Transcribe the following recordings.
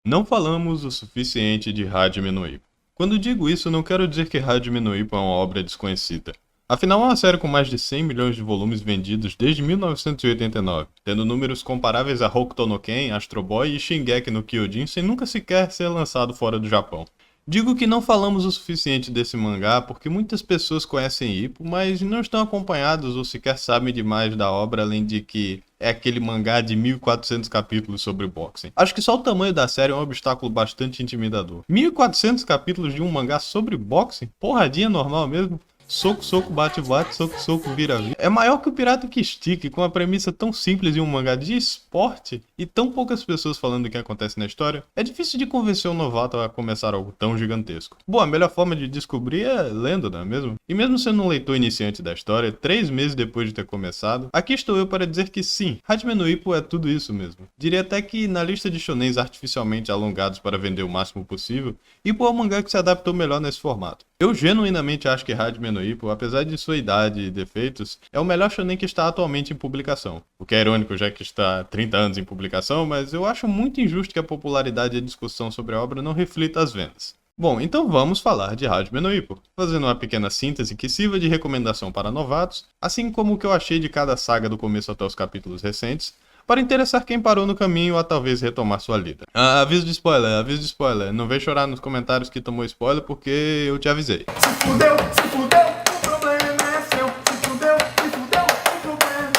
Não falamos o suficiente de Hajime no Ippo. Quando digo isso, não quero dizer que Hajime no Ippo é uma obra desconhecida. Afinal, é uma série com mais de 100 milhões de volumes vendidos desde 1989, tendo números comparáveis a Hokuto no Ken, Astro Boy e Shingeki no Kyojin sem nunca sequer ser lançado fora do Japão. Digo que não falamos o suficiente desse mangá porque muitas pessoas conhecem Ippo, mas não estão acompanhados ou sequer sabem demais da obra, além de que é aquele mangá de 1400 capítulos sobre boxing. Acho que só o tamanho da série é um obstáculo bastante intimidador. 1400 capítulos de um mangá sobre boxing? Porradinha normal mesmo? Soco, soco, bate, bate, soco, soco, vira, vira. É maior que o Pirata que Estique, com uma premissa tão simples em um mangá de esporte e tão poucas pessoas falando do que acontece na história. É difícil de convencer um novato a começar algo tão gigantesco. Bom, a melhor forma de descobrir é lendo, não é mesmo? E mesmo sendo um leitor iniciante da história, 3 meses depois de ter começado, aqui estou eu para dizer que sim, Hajime no Ippo é tudo isso mesmo. Diria até que na lista de shonens artificialmente alongados para vender o máximo possível, Ippo é o mangá que se adaptou melhor nesse formato. Eu genuinamente acho que Hajime no Ippo, apesar de sua idade e defeitos, é o melhor shonen que está atualmente em publicação. O que é irônico, já que está há 30 anos em publicação, mas eu acho muito injusto que a popularidade e a discussão sobre a obra não reflita as vendas. Bom, então vamos falar de Hajime no Ippo, fazendo uma pequena síntese que sirva de recomendação para novatos, assim como o que eu achei de cada saga do começo até os capítulos recentes, para interessar quem parou no caminho a talvez retomar sua lida. Aviso de spoiler, aviso de spoiler. Não vem chorar nos comentários que tomou spoiler porque eu te avisei. Se fudeu, o problema é seu. Se fudeu, o problema.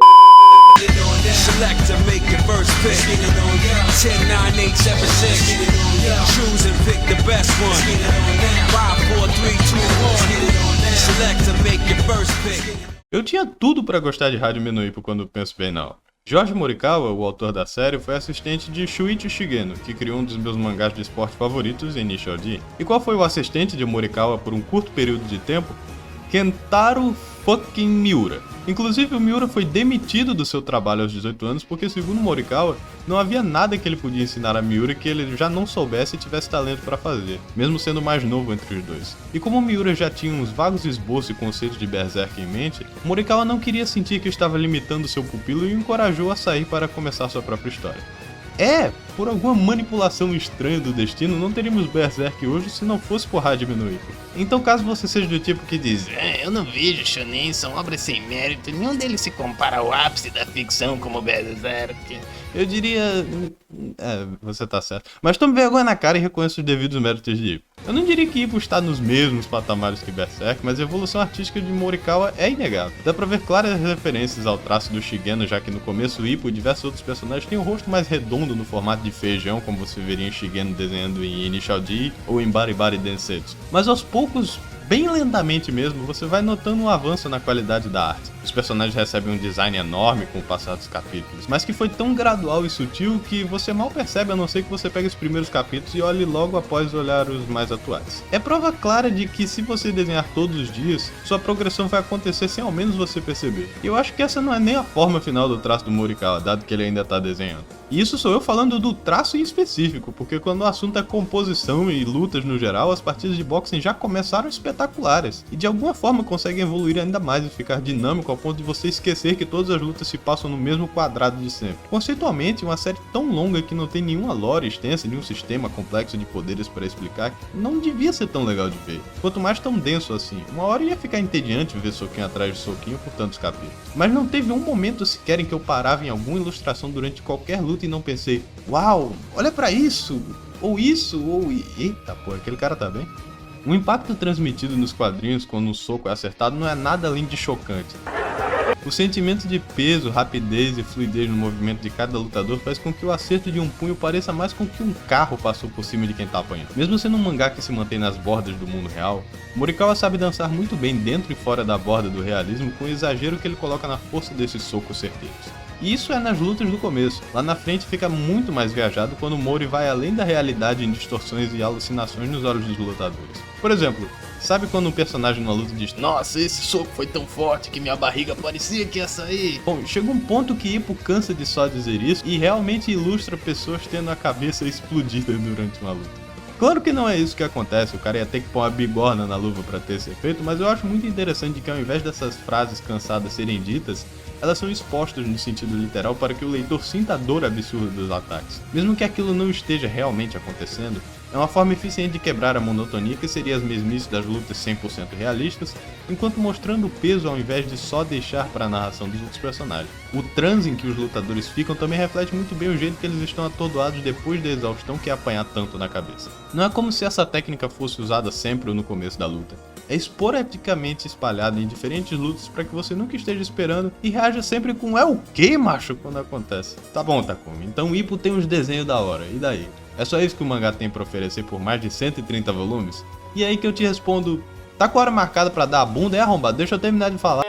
Select and make your first pick. 10, 9, 8, 7, 6. Choose and pick the best one. 5, 4, 3, 2, 1. Select and make your first pick. Eu tinha tudo para gostar de Hajime no Ippo quando penso bem na obra. Jorge Morikawa, o autor da série, foi assistente de Shuichi Shigeno, que criou um dos meus mangás de esporte favoritos, Initial D. E qual foi o assistente de Morikawa por um curto período de tempo? Kentaro fucking Miura. Inclusive, o Miura foi demitido do seu trabalho aos 18 anos porque, segundo Morikawa, não havia nada que ele podia ensinar a Miura que ele já não soubesse e tivesse talento para fazer, mesmo sendo mais novo entre os dois. E como o Miura já tinha uns vagos esboços e conceitos de Berserk em mente, Morikawa não queria sentir que estava limitando seu pupilo e o encorajou a sair para começar sua própria história. Por alguma manipulação estranha do destino, não teríamos Berserk hoje se não fosse por Hajime no Ippo. Então, caso você seja do tipo que diz Eu não vejo shonen, são obras sem mérito, nenhum deles se compara ao ápice da ficção como Berserk. eu diria... você tá certo. Mas tome vergonha na cara e reconheça os devidos méritos de Ippo. Eu não diria que Ippo está nos mesmos patamares que Berserk, mas a evolução artística de Morikawa é inegável. Dá pra ver claras referências ao traço do Shigeno, já que no começo Ippo e diversos outros personagens têm o rosto mais redondo no formato de feijão, como você veria em Shigeno desenhando em Initial D ou em Baribari Densetsu. Mas aos poucos, bem lentamente mesmo, você vai notando um avanço na qualidade da arte. Os personagens recebem um design enorme com o passar dos capítulos, mas que foi tão gradual e sutil que você mal percebe, a não ser que você pegue os primeiros capítulos e olhe logo após olhar os mais atuais. É prova clara de que se você desenhar todos os dias, sua progressão vai acontecer sem ao menos você perceber. E eu acho que essa não é nem a forma final do traço do Morikawa, dado que ele ainda está desenhando. E isso sou eu falando do traço em específico, porque quando o assunto é composição e lutas no geral, as partidas de boxing já começaram espetaculares, e de alguma forma conseguem evoluir ainda mais e ficar dinâmico ao ponto de você esquecer que todas as lutas se passam no mesmo quadrado de sempre. Conceitualmente, uma série tão longa que não tem nenhuma lore extensa, nenhum sistema complexo de poderes para explicar, não devia ser tão legal de ver. Quanto mais tão denso assim, uma hora ia ficar entediante ver soquinho atrás de soquinho por tantos capítulos. Mas não teve um momento sequer em que eu parava em alguma ilustração durante qualquer luta e não pensei, uau, olha pra isso, ou eita pô, aquele cara tá bem? O impacto transmitido nos quadrinhos quando um soco é acertado não é nada além de chocante. O sentimento de peso, rapidez e fluidez no movimento de cada lutador faz com que o acerto de um punho pareça mais com que um carro passou por cima de quem tá apanhando. Mesmo sendo um mangá que se mantém nas bordas do mundo real, Morikawa sabe dançar muito bem dentro e fora da borda do realismo com o exagero que ele coloca na força desses socos certeiros. E isso é nas lutas do começo. Lá na frente fica muito mais viajado quando Mori vai além da realidade em distorções e alucinações nos olhos dos lutadores. Por exemplo, sabe quando um personagem numa luta diz Nossa, esse soco foi tão forte que minha barriga parecia que ia sair. Bom, chega um ponto que Ippo cansa de só dizer isso e realmente ilustra pessoas tendo a cabeça explodida durante uma luta. Claro que não é isso que acontece, o cara ia ter que pôr uma bigorna na luva pra ter esse efeito, mas eu acho muito interessante que ao invés dessas frases cansadas serem ditas, elas são expostas no sentido literal para que o leitor sinta a dor absurda dos ataques. Mesmo que aquilo não esteja realmente acontecendo, é uma forma eficiente de quebrar a monotonia que seria as mesmices das lutas 100% realistas, enquanto mostrando o peso ao invés de só deixar para a narração dos outros personagens. O transe em que os lutadores ficam também reflete muito bem o jeito que eles estão atordoados depois da exaustão que é apanhar tanto na cabeça. Não é como se essa técnica fosse usada sempre ou no começo da luta. É esporadicamente espalhada em diferentes lutas para que você nunca esteja esperando e reaja sempre com "é o que, macho?" quando acontece. Tá bom, Takumi, então Ippo tem uns desenhos da hora, e daí? É só isso que o mangá tem pra oferecer por mais de 130 volumes? E aí que eu te respondo, tá com a hora marcada pra dar a bunda, é arrombado? Deixa eu terminar de falar.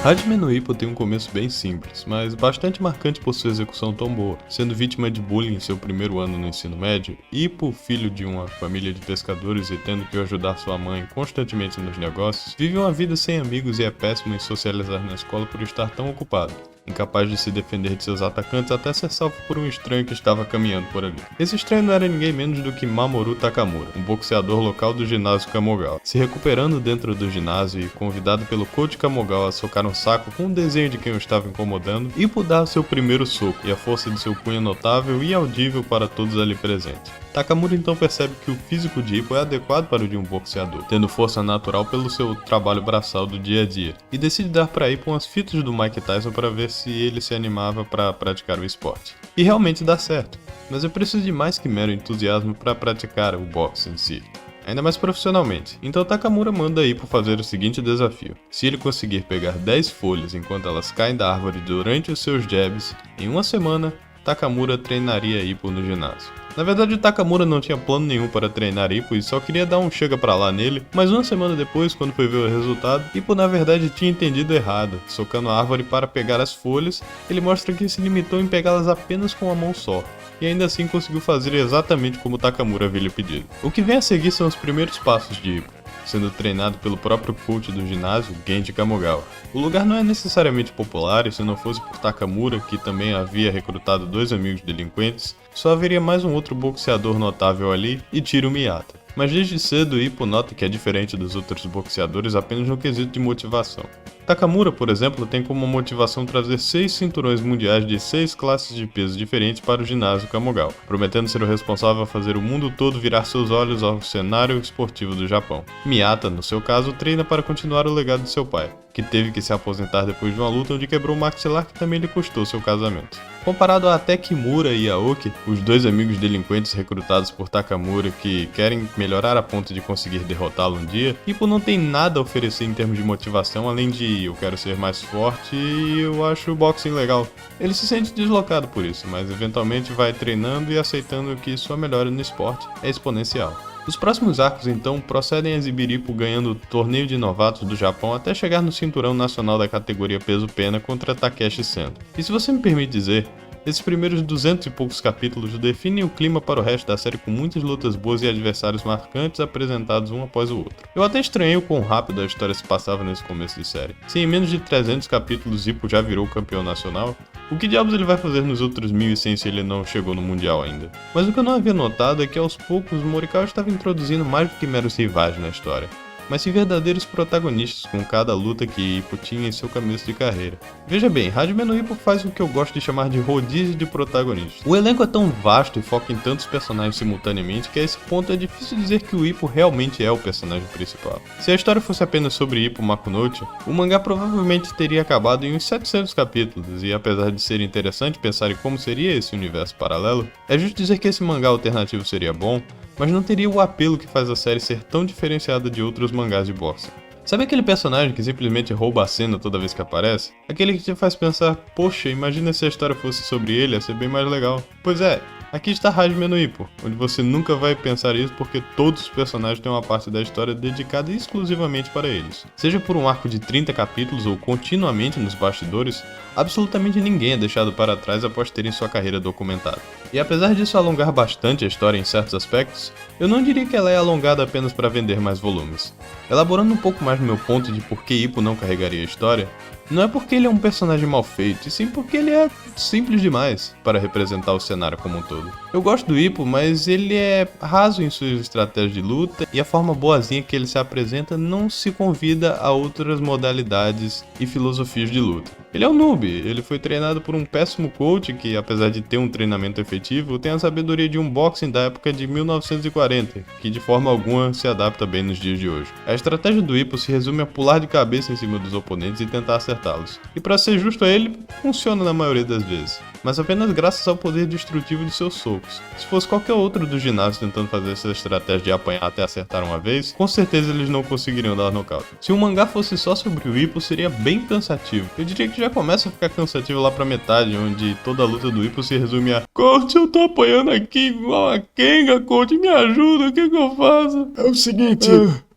Hajime no Ippo tem um começo bem simples, mas bastante marcante por sua execução tão boa. Sendo vítima de bullying em seu primeiro ano no ensino médio, Ippo, filho de uma família de pescadores e tendo que ajudar sua mãe constantemente nos negócios, vive uma vida sem amigos e é péssimo em socializar na escola por estar tão ocupado, incapaz de se defender de seus atacantes até ser salvo por um estranho que estava caminhando por ali. Esse estranho não era ninguém menos do que Mamoru Takamura, um boxeador local do ginásio Kamogawa. Se recuperando dentro do ginásio e convidado pelo coach Kamogawa a socar um saco com um desenho de quem o estava incomodando, Ippo dá seu primeiro soco e a força de seu punho é notável e audível para todos ali presentes. Takamura então percebe que o físico de Ippo é adequado para o de um boxeador, tendo força natural pelo seu trabalho braçal do dia a dia, e decide dar para Ippo umas fitas do Mike Tyson para ver se ele se animava para praticar o esporte. E realmente dá certo, mas eu preciso de mais que mero entusiasmo para praticar o boxe em si, ainda mais profissionalmente. Então Takamura manda Ippo fazer o seguinte desafio: se ele conseguir pegar 10 folhas enquanto elas caem da árvore durante os seus jabs, em uma semana, Takamura treinaria Ippo no ginásio. Na verdade, o Takamura não tinha plano nenhum para treinar Ippo e só queria dar um chega pra lá nele, mas uma semana depois, quando foi ver o resultado, Ippo na verdade tinha entendido errado. Socando a árvore para pegar as folhas, ele mostra que se limitou em pegá-las apenas com uma mão só, e ainda assim conseguiu fazer exatamente como Takamura havia lhe pedido. O que vem a seguir são os primeiros passos de Ippo, sendo treinado pelo próprio coach do ginásio, Genji Kamogawa. O lugar não é necessariamente popular e se não fosse por Takamura, que também havia recrutado 2 amigos delinquentes, só haveria mais um outro boxeador notável ali, Ichiro Miyata. Mas desde cedo Ippo nota que é diferente dos outros boxeadores apenas no quesito de motivação. Takamura, por exemplo, tem como motivação trazer 6 cinturões mundiais de 6 classes de peso diferentes para o ginásio Kamogawa, prometendo ser o responsável a fazer o mundo todo virar seus olhos ao cenário esportivo do Japão. Miyata, no seu caso, treina para continuar o legado de seu pai, que teve que se aposentar depois de uma luta onde quebrou o maxilar que também lhe custou seu casamento. Comparado a até Kimura e Aoki, os 2 amigos delinquentes recrutados por Takamura que querem melhorar a ponto de conseguir derrotá-lo um dia, Ippo não tem nada a oferecer em termos de motivação além de "eu quero ser mais forte e eu acho o boxing legal". Ele se sente deslocado por isso, mas eventualmente vai treinando e aceitando que sua melhora no esporte é exponencial. Os próximos arcos então procedem a exibir Ippo ganhando o torneio de novatos do Japão até chegar no cinturão nacional da categoria peso-pena contra Takeshi Sendo. E se você me permite dizer, esses primeiros 200 e poucos capítulos definem o clima para o resto da série com muitas lutas boas e adversários marcantes apresentados um após o outro. Eu até estranhei o quão rápido a história se passava nesse começo de série. Se em menos de 300 capítulos Ippo já virou campeão nacional, o que diabos ele vai fazer nos outros 1100 se ele não chegou no Mundial ainda? Mas o que eu não havia notado é que aos poucos o Morikawa estava introduzindo mais do que meros rivais na história, mas sim verdadeiros protagonistas com cada luta que Ippo tinha em seu começo de carreira. Veja bem, Hajime no Ippo faz o que eu gosto de chamar de rodízio de protagonistas. O elenco é tão vasto e foca em tantos personagens simultaneamente que a esse ponto é difícil dizer que o Ippo realmente é o personagem principal. Se a história fosse apenas sobre Ippo Makunouchi, o mangá provavelmente teria acabado em uns 700 capítulos, e apesar de ser interessante pensar em como seria esse universo paralelo, é justo dizer que esse mangá alternativo seria bom, mas não teria o apelo que faz a série ser tão diferenciada de outros mangás de boxe. Sabe aquele personagem que simplesmente rouba a cena toda vez que aparece? Aquele que te faz pensar, poxa, imagina se a história fosse sobre ele, ia ser bem mais legal. Pois é, aqui está Hajime no Ippo, onde você nunca vai pensar isso porque todos os personagens têm uma parte da história dedicada exclusivamente para eles. Seja por um arco de 30 capítulos ou continuamente nos bastidores, absolutamente ninguém é deixado para trás após terem sua carreira documentada. E apesar disso alongar bastante a história em certos aspectos, eu não diria que ela é alongada apenas para vender mais volumes. Elaborando um pouco mais no meu ponto de por que Hippo não carregaria a história, não é porque ele é um personagem mal feito, e sim porque ele é simples demais para representar o cenário como um todo. Eu gosto do Hippo, mas ele é raso em suas estratégias de luta, e a forma boazinha que ele se apresenta não se convida a outras modalidades e filosofias de luta. Ele é um noob, ele foi treinado por um péssimo coach que, apesar de ter um treinamento efetivo, tem a sabedoria de um boxing da época de 1940, que de forma alguma se adapta bem nos dias de hoje. A estratégia do Hippo se resume a pular de cabeça em cima dos oponentes e tentar acertá-los. E para ser justo a ele, funciona na maioria das vezes, mas apenas graças ao poder destrutivo de seus socos. Se fosse qualquer outro do ginásio tentando fazer essa estratégia de apanhar até acertar uma vez, com certeza eles não conseguiriam dar nocaute. Se um mangá fosse só sobre o Hippo, seria bem cansativo. Eu diria que já começa a ficar cansativo lá pra metade, onde toda a luta do Hippo se resume a Coach, eu tô apanhando aqui igual a Kenga, coach, me ajuda, o que eu faço? É o seguinte,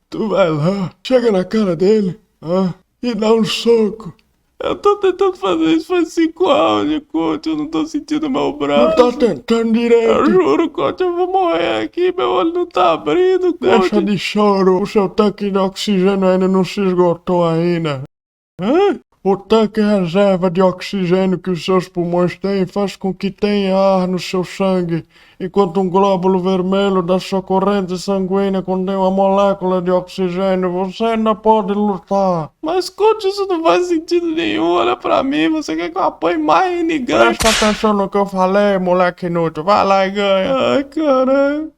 tu vai lá, chega na cara dele, e dá um soco. Eu tô tentando fazer isso faz 5 rounds, coach, eu não tô sentindo meu braço. Não tá tentando direito. Eu juro, coach, eu vou morrer aqui, meu olho não tá abrindo, coach. Deixa de choro, o seu tanque de oxigênio ainda não se esgotou ainda. O tanque reserva de oxigênio que os seus pulmões têm faz com que tenha ar no seu sangue, enquanto um glóbulo vermelho da sua corrente sanguínea contém uma molécula de oxigênio, você ainda pode lutar. Mas, coach, isso não faz sentido nenhum, olha pra mim, você quer que eu apanhe mais e ganhe? Presta atenção no que eu falei, moleque inútil, vai lá e ganha. Ai, caralho.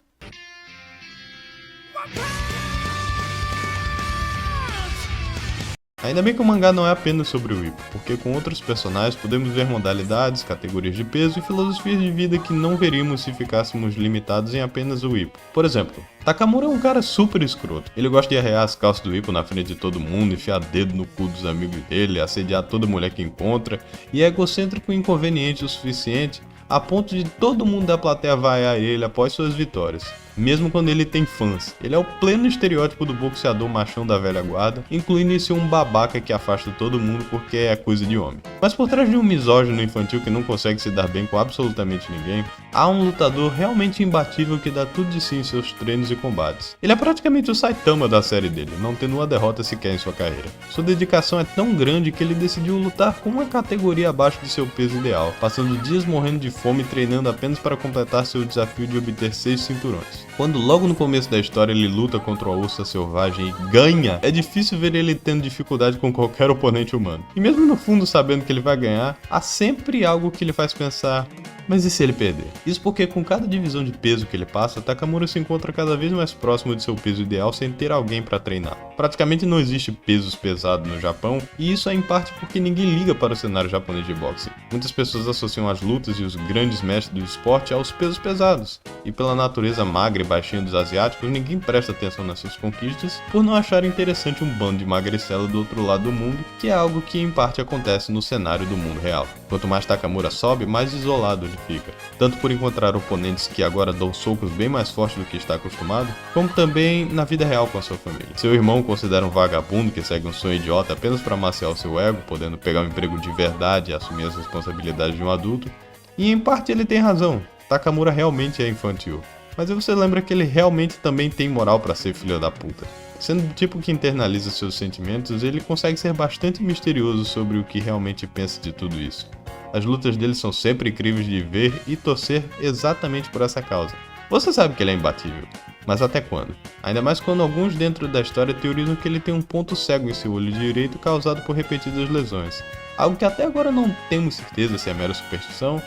Ainda bem que o mangá não é apenas sobre o Hippo, porque com outros personagens podemos ver modalidades, categorias de peso e filosofias de vida que não veríamos se ficássemos limitados em apenas o Hippo. Por exemplo, Takamura é um cara super escroto. Ele gosta de arrear as calças do Hippo na frente de todo mundo, enfiar dedo no cu dos amigos dele, assediar toda mulher que encontra, e é egocêntrico e inconveniente o suficiente a ponto de todo mundo da plateia vaiar ele após suas vitórias. Mesmo quando ele tem fãs. Ele é o pleno estereótipo do boxeador machão da velha guarda, incluindo esse um babaca que afasta todo mundo porque é coisa de homem. Mas por trás de um misógino infantil que não consegue se dar bem com absolutamente ninguém, há um lutador realmente imbatível que dá tudo de si em seus treinos e combates. Ele é praticamente o Saitama da série dele, não tendo uma derrota sequer em sua carreira. Sua dedicação é tão grande que ele decidiu lutar com uma categoria abaixo de seu peso ideal, passando dias morrendo de fome e treinando apenas para completar seu desafio de obter 6 cinturões. Quando logo no começo da história ele luta contra a ursa selvagem e ganha, é difícil ver ele tendo dificuldade com qualquer oponente humano. E mesmo no fundo sabendo que ele vai ganhar, há sempre algo que lhe faz pensar, mas e se ele perder? Isso porque com cada divisão de peso que ele passa, Takamura se encontra cada vez mais próximo de seu peso ideal sem ter alguém para treinar. Praticamente não existe pesos pesados no Japão, e isso é em parte porque ninguém liga para o cenário japonês de boxe. Muitas pessoas associam as lutas e os grandes mestres do esporte aos pesos pesados, e pela natureza magra e baixinha dos asiáticos, ninguém presta atenção nessas conquistas por não achar interessante um bando de magricela do outro lado do mundo, que é algo que em parte acontece no cenário do mundo real. Quanto mais Takamura sobe, mais isolado ele fica, tanto por encontrar oponentes que agora dão socos bem mais fortes do que está acostumado, como também na vida real com a sua família. Seu irmão considera um vagabundo que segue um sonho idiota apenas para amaciar o seu ego, podendo pegar um emprego de verdade e assumir as responsabilidades de um adulto, e em parte ele tem razão, Takamura realmente é infantil. Mas aí você lembra que ele realmente também tem moral pra ser filho da puta. Sendo do tipo que internaliza seus sentimentos, ele consegue ser bastante misterioso sobre o que realmente pensa de tudo isso. As lutas dele são sempre incríveis de ver e torcer exatamente por essa causa. Você sabe que ele é imbatível, mas até quando? Ainda mais quando alguns dentro da história teorizam que ele tem um ponto cego em seu olho direito causado por repetidas lesões. Algo que até agora não temos certeza se é mera superstição,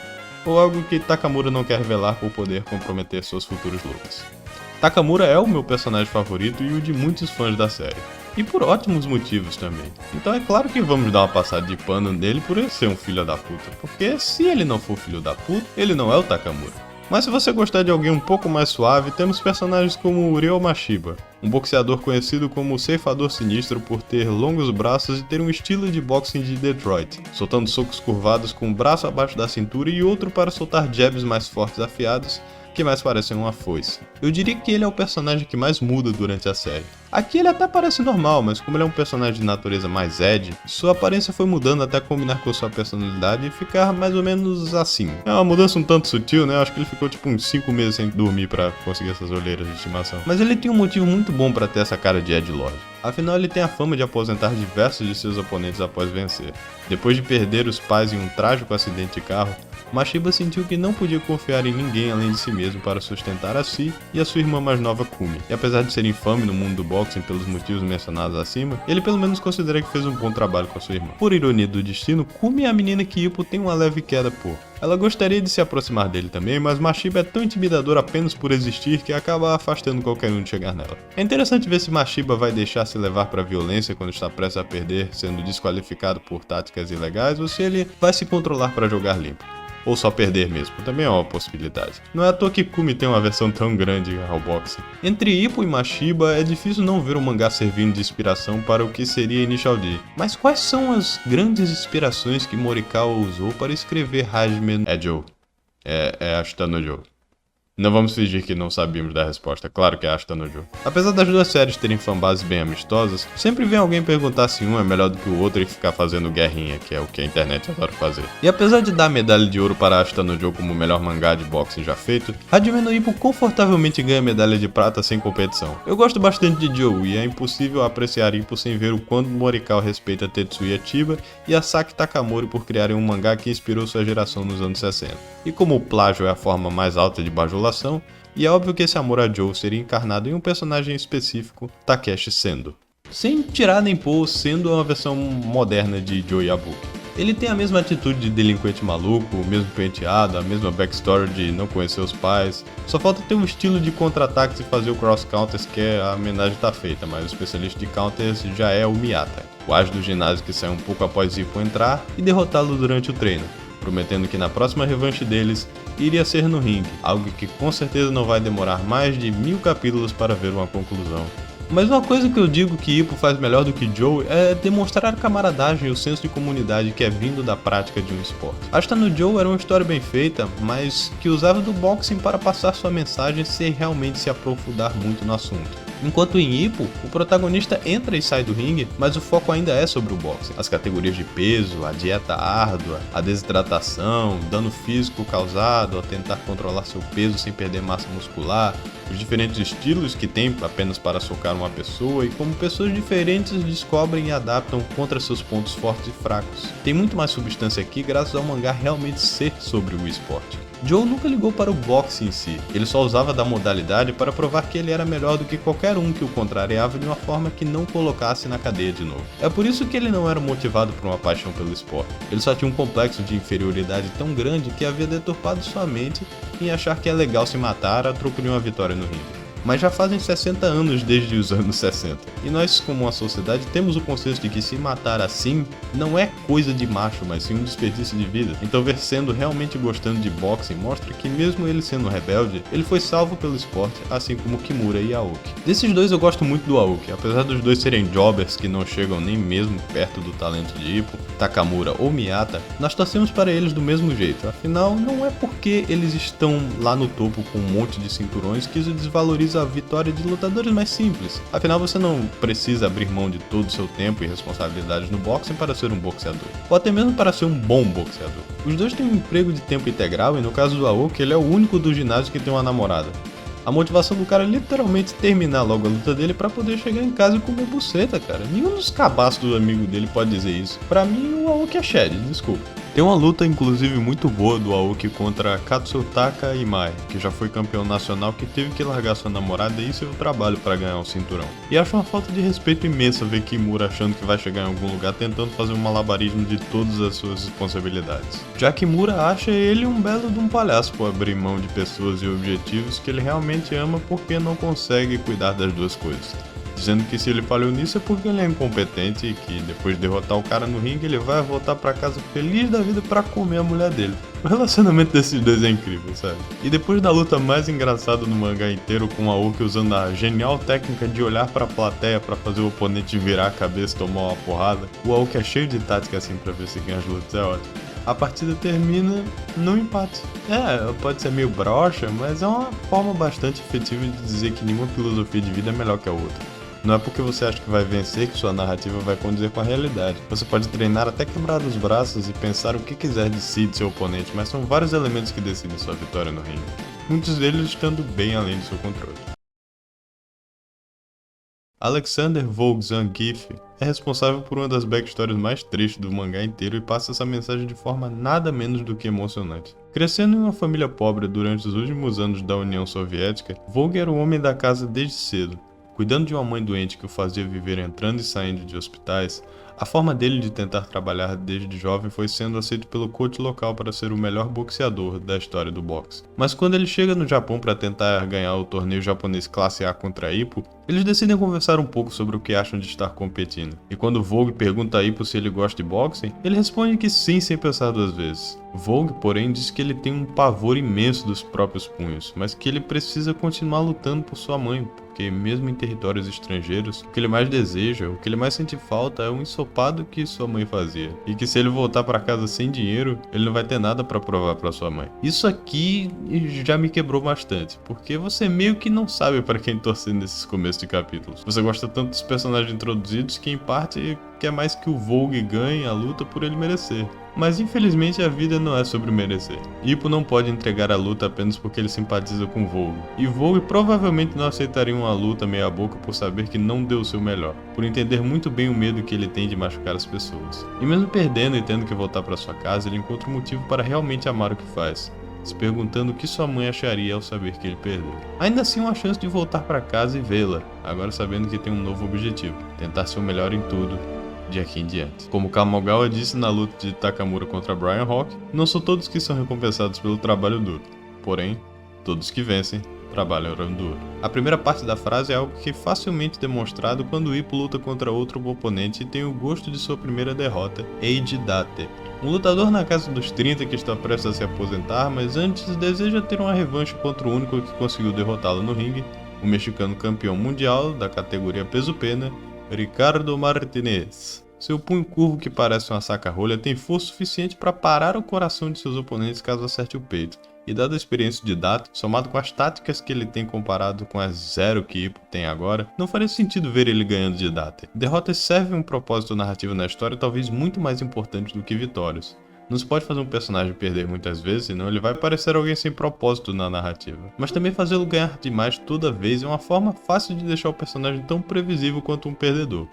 ou algo que Takamura não quer revelar por poder comprometer suas futuras lutas. Takamura é o meu personagem favorito e o de muitos fãs da série, e por ótimos motivos também. Então é claro que vamos dar uma passada de pano nele por ele ser um filho da puta, porque se ele não for filho da puta, ele não é o Takamura. Mas se você gostar de alguém um pouco mais suave, temos personagens como o Ryo Mashiba, um boxeador conhecido como o ceifador sinistro por ter longos braços e ter um estilo de boxing de Detroit, soltando socos curvados com um braço abaixo da cintura e outro para soltar jabs mais fortes afiados, que mais parecem uma foice. Eu diria que ele é o personagem que mais muda durante a série. Aqui ele até parece normal, mas como ele é um personagem de natureza mais Ed, sua aparência foi mudando até combinar com sua personalidade e ficar mais ou menos assim. É uma mudança um tanto sutil, né? Eu acho que ele ficou tipo uns 5 meses sem dormir pra conseguir essas olheiras de estimação. Mas ele tem um motivo muito bom pra ter essa cara de Ed Lord. Afinal, ele tem a fama de aposentar diversos de seus oponentes após vencer. Depois de perder os pais em um trágico acidente de carro, Mashiba sentiu que não podia confiar em ninguém além de si mesmo para sustentar a si e a sua irmã mais nova Kumi. E apesar de ser infame no mundo do boxing pelos motivos mencionados acima, ele pelo menos considera que fez um bom trabalho com a sua irmã. Por ironia do destino, Kumi é a menina que Ippo tem uma leve queda por. Ela gostaria de se aproximar dele também, mas Mashiba é tão intimidador apenas por existir que acaba afastando qualquer um de chegar nela. É interessante ver se Mashiba vai deixar se levar para a violência quando está prestes a perder, sendo desqualificado por táticas ilegais, ou se ele vai se controlar para jogar limpo. Ou só perder mesmo, também é uma possibilidade. Não é à toa que Kumi tem uma versão tão grande ao boxe. Entre Ippo e Mashiba, é difícil não ver o mangá servindo de inspiração para o que seria Initial D. Mas quais são as grandes inspirações que Morikawa usou para escrever Hajime Joe? É Ashita no Joe. Não vamos fingir que não sabíamos da resposta, claro que é Ashita no Joe. Apesar das duas séries terem fanbases bem amistosas, sempre vem alguém perguntar se um é melhor do que o outro e ficar fazendo guerrinha, que é o que a internet adora fazer. E apesar de dar medalha de ouro para Ashita no Joe como o melhor mangá de boxe já feito, Hajime no Ippo confortavelmente ganha medalha de prata sem competição. Eu gosto bastante de Joe e é impossível apreciar Ippo sem ver o quanto Morikawa respeita Tetsuya Chiba e Asaki Takamori por criarem um mangá que inspirou sua geração nos anos 60. E como o plágio é a forma mais alta de bajulação, e é óbvio que esse amor a Joe seria encarnado em um personagem específico, Takeshi Sendo. Sem tirar nem pôr, Sendo é uma versão moderna de Joe Yabuki. Ele tem a mesma atitude de delinquente maluco, o mesmo penteado, a mesma backstory de não conhecer os pais. Só falta ter um estilo de contra-ataques e fazer o cross-counters, que a homenagem tá feita, mas o especialista de counters já é o Miyata, o as do ginásio que sai um pouco após Ippo entrar e derrotá-lo durante o treino, prometendo que na próxima revanche deles iria ser no ringue, algo que com certeza não vai demorar mais de 1000 capítulos para ver uma conclusão. Mas uma coisa que eu digo que Ippo faz melhor do que Joe é demonstrar a camaradagem e o senso de comunidade que é vindo da prática de um esporte. Ashita no Joe era uma história bem feita, mas que usava do boxing para passar sua mensagem sem realmente se aprofundar muito no assunto. Enquanto em Ippo, o protagonista entra e sai do ringue, mas o foco ainda é sobre o boxe. As categorias de peso, a dieta árdua, a desidratação, dano físico causado ao tentar controlar seu peso sem perder massa muscular, os diferentes estilos que tem apenas para socar uma pessoa e como pessoas diferentes descobrem e adaptam contra seus pontos fortes e fracos. Tem muito mais substância aqui graças ao mangá realmente ser sobre o esporte. Joe nunca ligou para o boxe em si, ele só usava da modalidade para provar que ele era melhor do que qualquer um que o contrariava de uma forma que não colocasse na cadeia de novo. É por isso que ele não era motivado por uma paixão pelo esporte, ele só tinha um complexo de inferioridade tão grande que havia deturpado sua mente em achar que é legal se matar a troco de uma vitória no ringue. Mas já fazem 60 anos desde os anos 60. E nós, como uma sociedade, temos o conceito de que se matar assim não é coisa de macho, mas sim um desperdício de vida. Então ver Sendo realmente gostando de boxing mostra que mesmo ele sendo rebelde, ele foi salvo pelo esporte, assim como Kimura e Aoki. Desses dois eu gosto muito do Aoki, apesar dos dois serem jobbers que não chegam nem mesmo perto do talento de Ippo, Takamura ou Miyata, nós torcemos para eles do mesmo jeito. Afinal, não é porque eles estão lá no topo com um monte de cinturões que isso desvaloriza a vitória de lutadores mais simples. Afinal, você não precisa abrir mão de todo o seu tempo e responsabilidades no boxing para ser um boxeador, ou até mesmo para ser um bom boxeador. Os dois têm um emprego de tempo integral e no caso do Aoki, ele é o único do ginásio que tem uma namorada. A motivação do cara é literalmente terminar logo a luta dele pra poder chegar em casa e comer buceta, cara. Nenhum dos cabaços do amigo dele pode dizer isso. Pra mim, o Aoki é Shed, desculpa. Tem uma luta, inclusive, muito boa do Aoki contra Katsutaka Imai, que já foi campeão nacional, que teve que largar sua namorada e seu trabalho para ganhar um cinturão. E acho uma falta de respeito imensa ver Kimura achando que vai chegar em algum lugar tentando fazer um malabarismo de todas as suas responsabilidades. Já Kimura acha ele um belo de um palhaço por abrir mão de pessoas e objetivos que ele realmente ama porque não consegue cuidar das duas coisas. Dizendo que se ele falhou nisso é porque ele é incompetente e que depois de derrotar o cara no ringue ele vai voltar pra casa feliz da vida pra comer a mulher dele. O relacionamento desses dois é incrível, sabe? E depois da luta mais engraçada no mangá inteiro, com a Aoki usando a genial técnica de olhar pra plateia pra fazer o oponente virar a cabeça e tomar uma porrada, o Aoki é cheio de tática assim pra ver se ganha as lutas, é ótimo. A partida termina num empate. Pode ser meio broxa, mas é uma forma bastante efetiva de dizer que nenhuma filosofia de vida é melhor que a outra. Não é porque você acha que vai vencer que sua narrativa vai condizer com a realidade. Você pode treinar até quebrar os braços e pensar o que quiser de si e de seu oponente, mas são vários elementos que decidem sua vitória no ringue. Muitos deles estando bem além do seu controle. Alexander Vogue Zangief é responsável por uma das backstories mais tristes do mangá inteiro e passa essa mensagem de forma nada menos do que emocionante. Crescendo em uma família pobre durante os últimos anos da União Soviética, Vogue era o homem da casa desde cedo. Cuidando de uma mãe doente que o fazia viver entrando e saindo de hospitais, a forma dele de tentar trabalhar desde jovem foi sendo aceito pelo coach local para ser o melhor boxeador da história do boxe. Mas quando ele chega no Japão para tentar ganhar o torneio japonês classe A contra Ippo, eles decidem conversar um pouco sobre o que acham de estar competindo. E quando Vogue pergunta a Ippo se ele gosta de boxing, ele responde que sim sem pensar duas vezes. Vogue, porém, diz que ele tem um pavor imenso dos próprios punhos, mas que ele precisa continuar lutando por sua mãe, porque mesmo em territórios estrangeiros, o que ele mais deseja, o que ele mais sente falta é o ensopado que sua mãe fazia. E que se ele voltar para casa sem dinheiro, ele não vai ter nada para provar para sua mãe. Isso aqui já me quebrou bastante, porque você meio que não sabe para quem torcer nesses começos de capítulos. Você gosta tanto dos personagens introduzidos que em parte quer mais que o Vogue ganhe a luta por ele merecer. Mas infelizmente a vida não é sobre merecer. Ippo não pode entregar a luta apenas porque ele simpatiza com Vogue. E Vogue provavelmente não aceitaria uma luta meia boca por saber que não deu o seu melhor, por entender muito bem o medo que ele tem de machucar as pessoas. E mesmo perdendo e tendo que voltar para sua casa, ele encontra um motivo para realmente amar o que faz, se perguntando o que sua mãe acharia ao saber que ele perdeu. Ainda assim, uma chance de voltar para casa e vê-la, agora sabendo que tem um novo objetivo, tentar ser o melhor em tudo de aqui em diante. Como Kamigawa disse na luta de Takamura contra Brian Rock, não são todos que são recompensados pelo trabalho duro, porém, todos que vencem trabalham duro. A primeira parte da frase é algo que é facilmente demonstrado quando Ippo luta contra outro oponente e tem o gosto de sua primeira derrota, Eiji Date, um lutador na casa dos 30 que está prestes a se aposentar, mas antes deseja ter uma revanche contra o único que conseguiu derrotá-lo no ringue, o mexicano campeão mundial da categoria peso-pena, Ricardo Martinez. Seu punho curvo que parece uma saca-rolha tem força suficiente para parar o coração de seus oponentes caso acerte o peito. E dada a experiência de Date, somado com as táticas que ele tem comparado com as zero que Ippo tem agora, não faria sentido ver ele ganhando de Date. Derrotas servem um propósito narrativo na história talvez muito mais importante do que vitórias. Não se pode fazer um personagem perder muitas vezes, senão ele vai parecer alguém sem propósito na narrativa. Mas também fazê-lo ganhar demais toda vez é uma forma fácil de deixar o personagem tão previsível quanto um perdedor.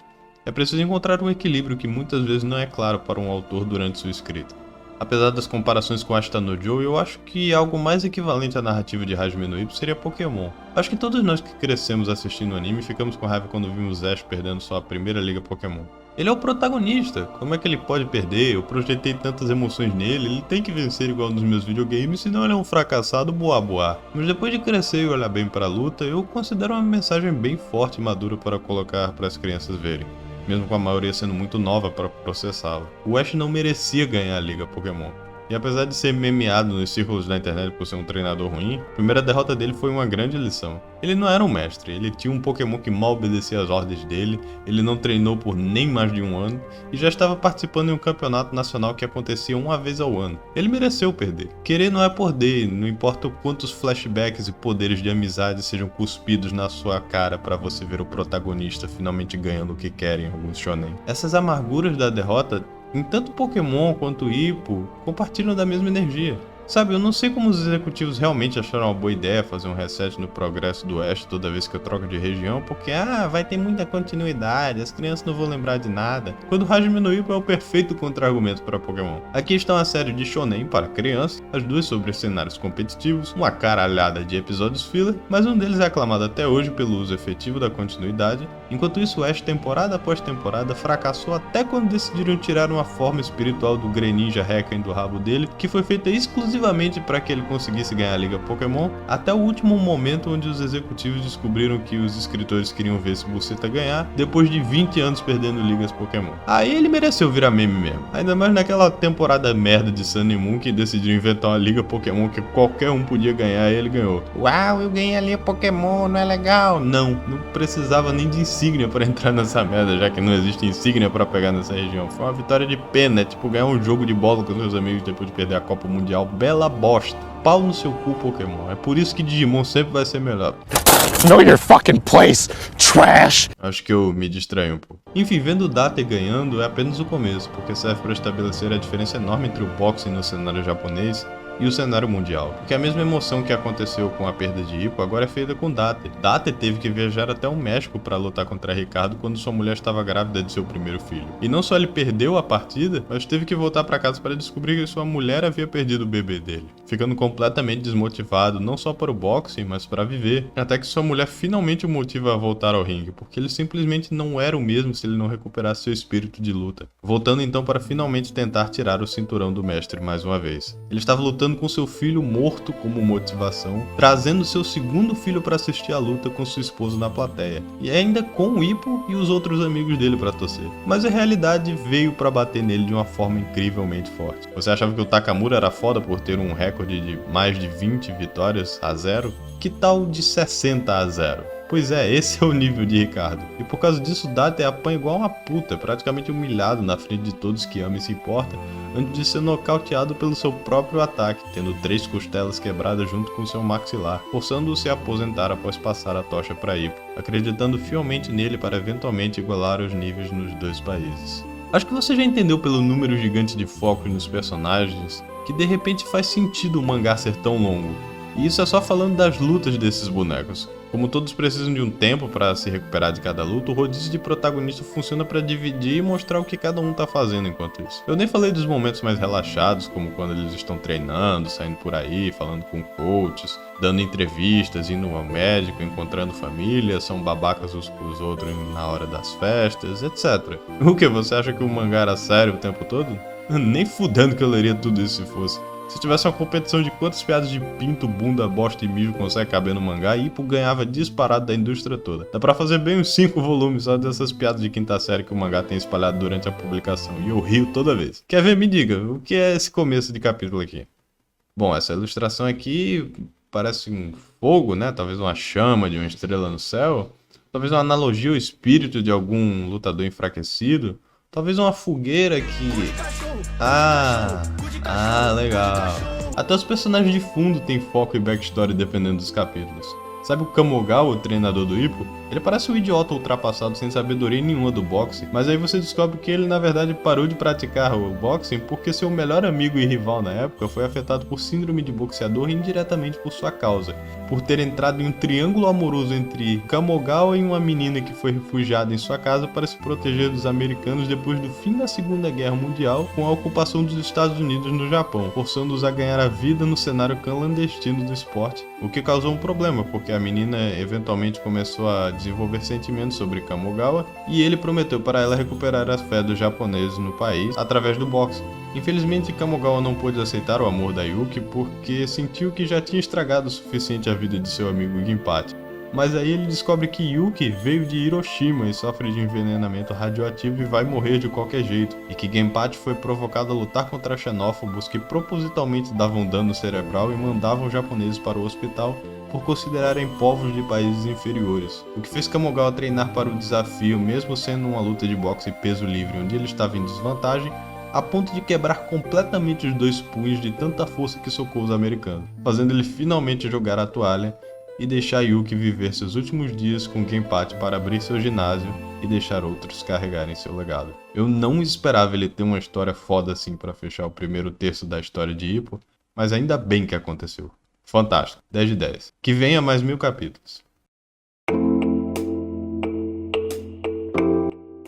É preciso encontrar um equilíbrio que muitas vezes não é claro para um autor durante sua escrita. Apesar das comparações com Ashita no Joe, eu acho que algo mais equivalente à narrativa de Hajime no Ippo seria Pokémon. Acho que todos nós que crescemos assistindo o anime ficamos com raiva quando vimos Ash perdendo sua primeira liga Pokémon. Ele é o protagonista, como é que ele pode perder? Eu projetei tantas emoções nele, ele tem que vencer igual nos meus videogames, senão ele é um fracassado boa. Mas depois de crescer e olhar bem para a luta, eu considero uma mensagem bem forte e madura para colocar para as crianças verem, mesmo com a maioria sendo muito nova para processá-la. O Ash não merecia ganhar a liga Pokémon. E apesar de ser memeado nos círculos da internet por ser um treinador ruim, a primeira derrota dele foi uma grande lição. Ele não era um mestre, ele tinha um Pokémon que mal obedecia às ordens dele, ele não treinou por nem mais de um ano, e já estava participando em um campeonato nacional que acontecia uma vez ao ano. Ele mereceu perder. Querer não é poder, não importa quantos flashbacks e poderes de amizade sejam cuspidos na sua cara para você ver o protagonista finalmente ganhando o que quer em alguns shonen. Essas amarguras da derrota, em tanto Pokémon quanto Ippo, compartilham da mesma energia. Sabe, eu não sei como os executivos realmente acharam uma boa ideia fazer um reset no progresso do Ash toda vez que eu troco de região, porque vai ter muita continuidade, as crianças não vão lembrar de nada, quando Hajime no Ippo é o perfeito contra-argumento para Pokémon. Aqui está uma série de shonen para crianças, as duas sobre cenários competitivos, uma caralhada de episódios filler, mas um deles é aclamado até hoje pelo uso efetivo da continuidade. Enquanto isso, Ash, temporada após temporada, fracassou até quando decidiram tirar uma forma espiritual do Greninja Requiem do rabo dele, que foi feita exclusivamente para que ele conseguisse ganhar a Liga Pokémon, até o último momento onde os executivos descobriram que os escritores queriam ver esse buceta ganhar, depois de 20 anos perdendo ligas Pokémon. Aí ele mereceu virar meme mesmo, ainda mais naquela temporada merda de Sun e Moon que decidiram inventar uma Liga Pokémon que qualquer um podia ganhar e ele ganhou. Uau, eu ganhei a Liga Pokémon, não é legal? Não precisava nem de incentivo insígnia pra entrar nessa merda, já que não existe insígnia pra pegar nessa região. Foi uma vitória de pena, é tipo ganhar um jogo de bola com seus amigos depois de perder a Copa Mundial. Bela bosta. Pau no seu cu, Pokémon. É por isso que Digimon sempre vai ser melhor. Know your fucking place, trash! Acho que eu me distraí um pouco. Enfim, vendo o Date ganhando é apenas o começo, porque serve para estabelecer a diferença enorme entre o boxing no cenário japonês e o cenário mundial. Porque a mesma emoção que aconteceu com a perda de Hippo agora é feita com Date. Date teve que viajar até o México para lutar contra Ricardo quando sua mulher estava grávida de seu primeiro filho. E não só ele perdeu a partida, mas teve que voltar para casa para descobrir que sua mulher havia perdido o bebê dele, ficando completamente desmotivado não só para o boxing, mas para viver. Até que sua mulher finalmente o motiva a voltar ao ringue, porque ele simplesmente não era o mesmo se ele não recuperasse seu espírito de luta. Voltando então para finalmente tentar tirar o cinturão do mestre mais uma vez. Ele estava lutando com seu filho morto como motivação, trazendo seu segundo filho para assistir a luta com sua esposa na plateia, e ainda com o Hippo e os outros amigos dele para torcer. Mas a realidade veio para bater nele de uma forma incrivelmente forte. Você achava que o Takamura era foda por ter um recorde de mais de 20 vitórias a 0? Que tal de 60 a 0? Pois é, esse é o nível de Ricardo. E por causa disso, Date apanha igual uma puta, praticamente humilhado na frente de todos que ama e se importa, antes de ser nocauteado pelo seu próprio ataque, tendo 3 costelas quebradas junto com seu maxilar, forçando-o a se aposentar após passar a tocha para Hippo, acreditando fielmente nele para eventualmente igualar os níveis nos dois países. Acho que você já entendeu pelo número gigante de focos nos personagens que de repente faz sentido o mangá ser tão longo. E isso é só falando das lutas desses bonecos. Como todos precisam de um tempo para se recuperar de cada luta, o rodízio de protagonista funciona para dividir e mostrar o que cada um tá fazendo enquanto isso. Eu nem falei dos momentos mais relaxados, como quando eles estão treinando, saindo por aí, falando com coaches, dando entrevistas, indo ao médico, encontrando família, são babacas uns com os outros na hora das festas, etc. O que, você acha que o mangá era sério o tempo todo? Nem fudendo que eu leria tudo isso se fosse. Se tivesse uma competição de quantas piadas de pinto, bunda, bosta e mijo consegue caber no mangá, Hippo ganhava disparado da indústria toda. Dá pra fazer bem uns 5 volumes só dessas piadas de quinta série que o mangá tem espalhado durante a publicação, e eu rio toda vez. Quer ver? Me diga, o que é esse começo de capítulo aqui? Bom, essa ilustração aqui parece um fogo, né? Talvez uma chama de uma estrela no céu. Talvez uma analogia ao espírito de algum lutador enfraquecido. Talvez uma fogueira que... legal. Até os personagens de fundo têm foco e backstory dependendo dos capítulos. Sabe o Kamogawa, o treinador do Hippo? Ele parece um idiota ultrapassado sem sabedoria nenhuma do boxe, mas aí você descobre que ele na verdade parou de praticar o boxing porque seu melhor amigo e rival na época foi afetado por síndrome de boxeador indiretamente por sua causa, por ter entrado em um triângulo amoroso entre Kamogawa e uma menina que foi refugiada em sua casa para se proteger dos americanos depois do fim da Segunda Guerra Mundial com a ocupação dos Estados Unidos no Japão, forçando-os a ganhar a vida no cenário clandestino do esporte, o que causou um problema, porque a menina eventualmente começou a desenvolver sentimentos sobre Kamogawa e ele prometeu para ela recuperar a fé dos japoneses no país através do boxe. Infelizmente, Kamogawa não pôde aceitar o amor da Yuki porque sentiu que já tinha estragado o suficiente a vida de seu amigo Ginpachi. Mas aí ele descobre que Yuki veio de Hiroshima e sofre de envenenamento radioativo e vai morrer de qualquer jeito, e que Genpachi foi provocado a lutar contra xenófobos que propositalmente davam dano cerebral e mandavam japoneses para o hospital por considerarem povos de países inferiores, o que fez Kamogawa treinar para o desafio mesmo sendo uma luta de boxe peso livre onde ele estava em desvantagem, a ponto de quebrar completamente os 2 punhos de tanta força que socou os americanos, fazendo ele finalmente jogar a toalha e deixar Yuki viver seus últimos dias com Genpachi para abrir seu ginásio e deixar outros carregarem seu legado. Eu não esperava ele ter uma história foda assim para fechar o primeiro terço da história de Hippo, mas ainda bem que aconteceu. Fantástico, 10 de 10. Que venha mais 1000 capítulos.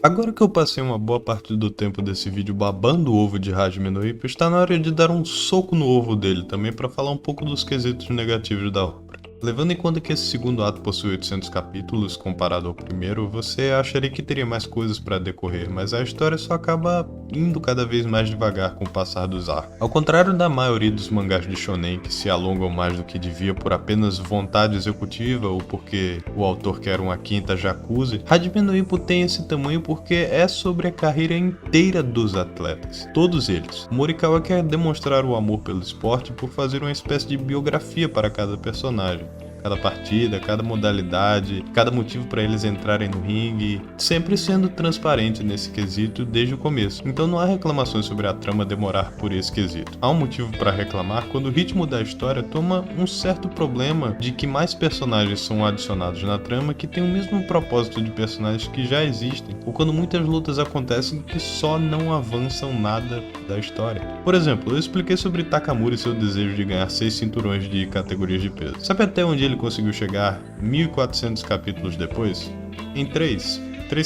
Agora que eu passei uma boa parte do tempo desse vídeo babando o ovo de Hajime no Ippo, está na hora de dar um soco no ovo dele também para falar um pouco dos quesitos negativos da obra. Levando em conta que esse segundo ato possui 800 capítulos comparado ao primeiro, você acharia que teria mais coisas para decorrer, mas a história só acaba indo cada vez mais devagar com o passar dos arcos. Ao contrário da maioria dos mangás de shonen que se alongam mais do que devia por apenas vontade executiva ou porque o autor quer uma quinta jacuzzi, Hajime no Ippo tem esse tamanho porque é sobre a carreira inteira dos atletas, todos eles. Morikawa quer demonstrar o amor pelo esporte por fazer uma espécie de biografia para cada personagem, cada partida, cada modalidade, cada motivo para eles entrarem no ringue, sempre sendo transparente nesse quesito desde o começo. Então não há reclamações sobre a trama demorar por esse quesito. Há um motivo para reclamar quando o ritmo da história toma um certo problema de que mais personagens são adicionados na trama que tem o mesmo propósito de personagens que já existem, ou quando muitas lutas acontecem que só não avançam nada da história. Por exemplo, eu expliquei sobre Takamura e seu desejo de ganhar 6 cinturões de categorias de peso. Sabe até onde ele conseguiu chegar 1400 capítulos depois? Em 3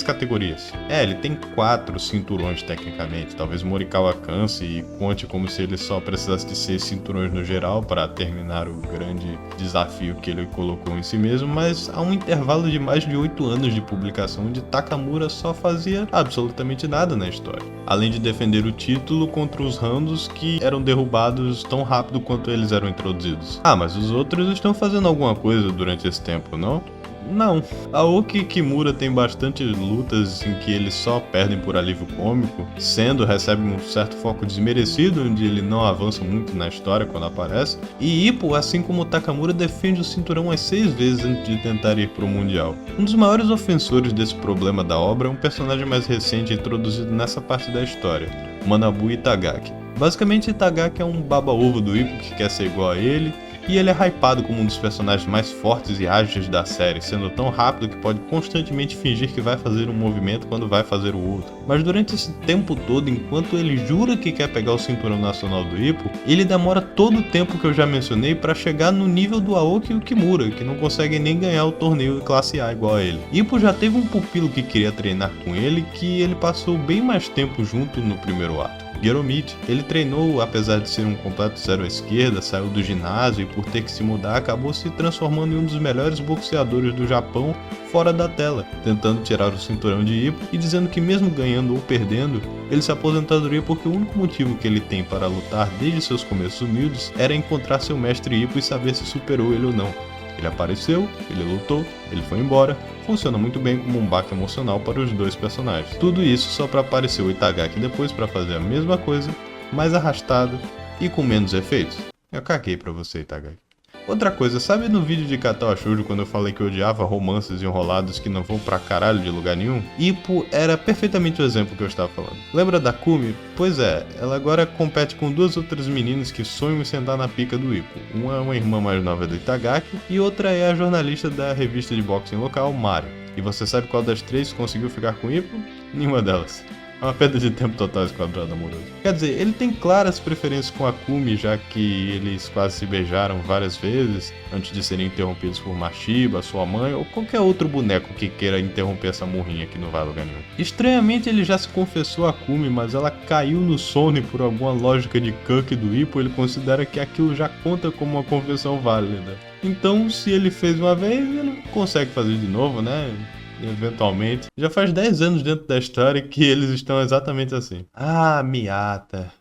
categorias. Ele tem 4 cinturões tecnicamente. Talvez Morikawa canse e conte como se ele só precisasse de 6 cinturões no geral para terminar o grande desafio que ele colocou em si mesmo, mas há um intervalo de mais de 8 anos de publicação onde Takamura só fazia absolutamente nada na história, além de defender o título contra os randos que eram derrubados tão rápido quanto eles eram introduzidos. Mas os outros estão fazendo alguma coisa durante esse tempo, não? Não. Aoki Kimura tem bastante lutas em que eles só perdem por alívio cômico, recebe um certo foco desmerecido, onde ele não avança muito na história quando aparece, e Ippo, assim como Takamura, defende o cinturão umas 6 vezes antes de tentar ir pro Mundial. Um dos maiores ofensores desse problema da obra é um personagem mais recente introduzido nessa parte da história, Manabu Itagaki. Basicamente, Itagaki é um baba-ovo do Ippo que quer ser igual a ele, e ele é hypado como um dos personagens mais fortes e ágeis da série, sendo tão rápido que pode constantemente fingir que vai fazer um movimento quando vai fazer o outro. Mas durante esse tempo todo, enquanto ele jura que quer pegar o cinturão nacional do Ippo, ele demora todo o tempo que eu já mencionei para chegar no nível do Aoki e o Kimura, que não conseguem nem ganhar o torneio classe A igual a ele. Ippo já teve um pupilo que queria treinar com ele, que ele passou bem mais tempo junto no primeiro ato. Geromichi. Ele treinou, apesar de ser um completo zero à esquerda, saiu do ginásio e por ter que se mudar acabou se transformando em um dos melhores boxeadores do Japão fora da tela, tentando tirar o cinturão de Ippo e dizendo que mesmo ganhando ou perdendo, ele se aposentadoria porque o único motivo que ele tem para lutar desde seus começos humildes era encontrar seu mestre Ippo e saber se superou ele ou não. Ele apareceu, ele lutou, ele foi embora. Funciona muito bem como um baque emocional para os dois personagens. Tudo isso só para aparecer o Itagaki depois para fazer a mesma coisa, mais arrastado e com menos efeitos. Eu caguei pra você, Itagaki. Outra coisa, sabe no vídeo de Katao Shoujo quando eu falei que eu odiava romances enrolados que não vão pra caralho de lugar nenhum? Ippo era perfeitamente o exemplo que eu estava falando. Lembra da Kumi? Pois é, ela agora compete com 2 outras meninas que sonham em sentar na pica do Ippo. Uma é uma irmã mais nova do Itagaki e outra é a jornalista da revista de boxing local, Mario. E você sabe qual das 3 conseguiu ficar com Ippo? Nenhuma delas. É uma perda de tempo total esse quadrado amoroso. Quer dizer, ele tem claras preferências com a Kumi, já que eles quase se beijaram várias vezes antes de serem interrompidos por Mashiba, sua mãe ou qualquer outro boneco que queira interromper essa murrinha que não vai a lugar nenhum. Estranhamente ele já se confessou a Kumi, mas ela caiu no sono e por alguma lógica de Kanki do Ippo ele considera que aquilo já conta como uma confissão válida. Então, se ele fez uma vez, ele consegue fazer de novo, né? Eventualmente. Já faz 10 anos dentro da história que eles estão exatamente assim. Miyata.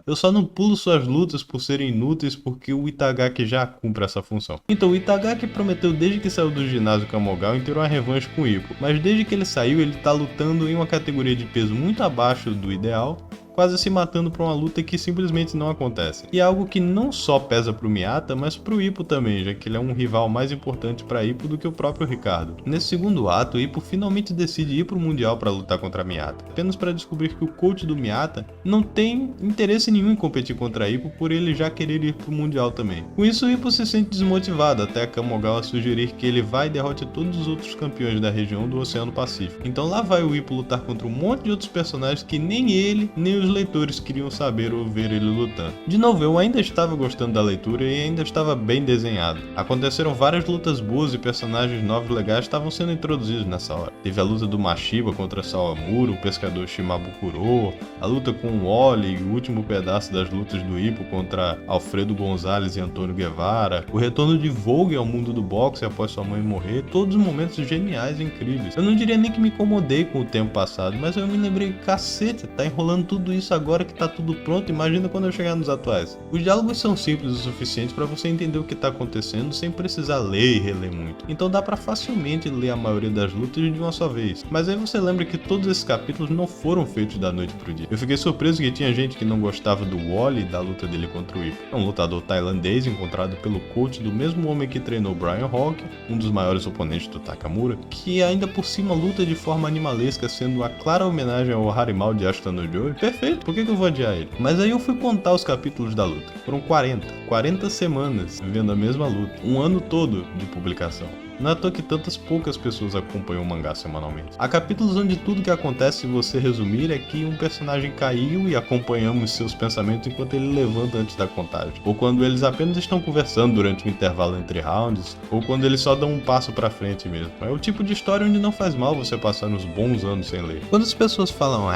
Eu só não pulo suas lutas por serem inúteis porque o Itagaki já cumpre essa função. Então o Itagaki prometeu desde que saiu do ginásio Kamogal em ter uma revanche com o Ippo, mas desde que ele saiu ele tá lutando em uma categoria de peso muito abaixo do ideal, quase se matando pra uma luta que simplesmente não acontece. E é algo que não só pesa pro Miyata, mas pro Ippo também, já que ele é um rival mais importante pra Ippo do que o próprio Ricardo. Nesse segundo ato, Ippo finalmente decide ir pro Mundial pra lutar contra Miyata, apenas pra descobrir que o coach do Miyata não tem interesse nenhum em competir contra Ippo por ele já querer ir pro Mundial também. Com isso, Ippo se sente desmotivado, até a Kamogawa sugerir que ele vai e derrote todos os outros campeões da região do Oceano Pacífico. Então lá vai o Ippo lutar contra um monte de outros personagens que nem ele, nem os leitores queriam saber ou ver ele lutando. De novo, eu ainda estava gostando da leitura e ainda estava bem desenhado. Aconteceram várias lutas boas e personagens novos legais estavam sendo introduzidos nessa hora. Teve a luta do Mashiba contra Sawamura, o pescador Shimabukuro, a luta com o Oli e o último pedaço das lutas do Ippo contra Alfredo Gonzalez e Antônio Guevara, o retorno de Vogue ao mundo do boxe após sua mãe morrer, todos momentos geniais e incríveis. Eu não diria nem que me incomodei com o tempo passado, mas eu me lembrei, cacete, tá enrolando tudo isso agora que tá tudo pronto, imagina quando eu chegar nos atuais. Os diálogos são simples o suficiente para você entender o que tá acontecendo sem precisar ler e reler muito. Então dá pra facilmente ler a maioria das lutas de uma só vez. Mas aí você lembra que todos esses capítulos não foram feitos da noite pro dia. Eu fiquei surpreso que tinha gente que não gostava do Wally e da luta dele contra o Ippo. É um lutador tailandês encontrado pelo coach do mesmo homem que treinou Brian Hawk, um dos maiores oponentes do Takamura, que ainda por cima luta de forma animalesca, sendo uma clara homenagem ao Harimau de Ashton no Joe. Perfeito, por que eu vou adiar ele? Mas aí eu fui contar os capítulos da luta. Foram 40 semanas vendo a mesma luta, um ano todo de publicação. Não é à toa que poucas pessoas acompanham o mangá semanalmente. Há capítulos onde tudo que acontece, se você resumir, é que um personagem caiu e acompanhamos seus pensamentos enquanto ele levanta antes da contagem. Ou quando eles apenas estão conversando durante o intervalo entre rounds, ou quando eles só dão um passo pra frente mesmo. É o tipo de história onde não faz mal você passar uns bons anos sem ler. Quando as pessoas falam,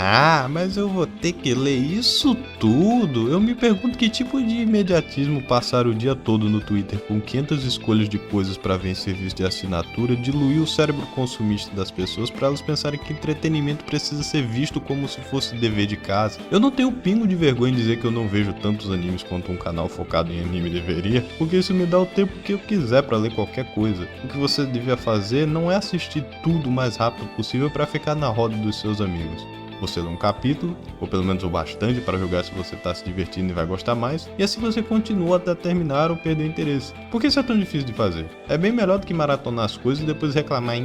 mas eu vou ter que ler isso tudo, eu me pergunto que tipo de imediatismo passar o dia todo no Twitter com 500 escolhas de coisas pra ver em serviço de assinatura diluiu o cérebro consumista das pessoas para elas pensarem que entretenimento precisa ser visto como se fosse dever de casa. Eu não tenho pingo de vergonha em dizer que eu não vejo tantos animes quanto um canal focado em anime deveria, porque isso me dá o tempo que eu quiser para ler qualquer coisa. O que você devia fazer não é assistir tudo o mais rápido possível para ficar na roda dos seus amigos. Você lê um capítulo, ou pelo menos o bastante para jogar se você está se divertindo e vai gostar mais, e assim você continua até terminar ou perder interesse. Por que isso é tão difícil de fazer? É bem melhor do que maratonar as coisas e depois reclamar